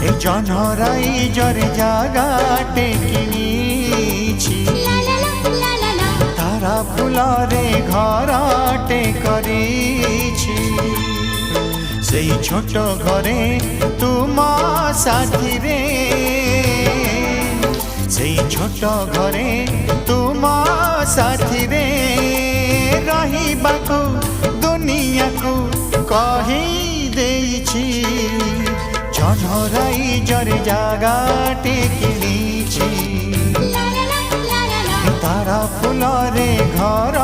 এই জনরাই জরে জাগাটে কিনিছি তারা ফুলরে ঘরটে করিছি সেই ছোট ঘরে তুম সাথীরে সেই ছোট ঘরে তুম সাথীরে রহিবাকু দুনিয়াকু কহি দেইছি জনরাই জরে জাগাটে কিনিছি তারা ফুলরে ঘর